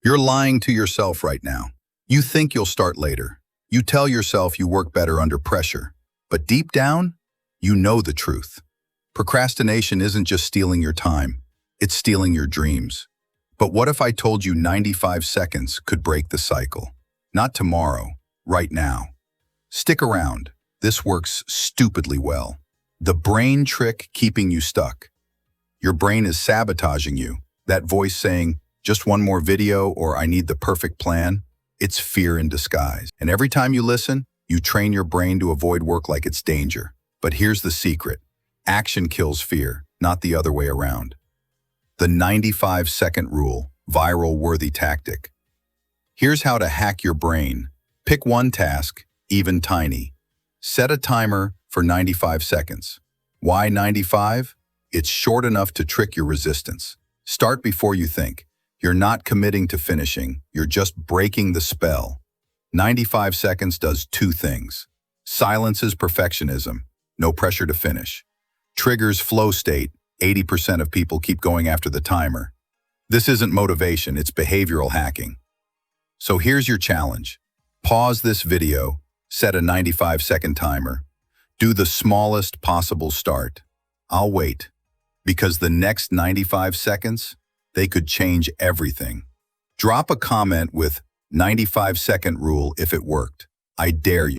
You're lying to yourself right now. You think you'll start later. You tell yourself you work better under pressure. But deep down, you know the truth. Procrastination isn't just stealing your time, it's stealing your dreams. But what if I told you 95 seconds could break the cycle? Not tomorrow, right now. Stick around. This works stupidly well. The brain trick keeping you stuck. Your brain is sabotaging you. That voice saying, just one more video or I need the perfect plan. It's fear in disguise. And every time you listen, you train your brain to avoid work like it's danger. But here's the secret. Action kills fear, not the other way around. The 95-second rule, viral-worthy tactic. Here's how to hack your brain. Pick one task, even tiny. Set a timer for 95 seconds. Why 95? It's short enough to trick your resistance. Start before you think. You're not committing to finishing, you're just breaking the spell. 95 seconds does two things. Silences perfectionism, no pressure to finish. Triggers flow state, 80% of people keep going after the timer. This isn't motivation, it's behavioral hacking. So here's your challenge. Pause this video, set a 95-second timer. Do the smallest possible start. I'll wait, because the next 95 seconds, they could change everything. Drop a comment with 95-second rule if it worked. I dare you.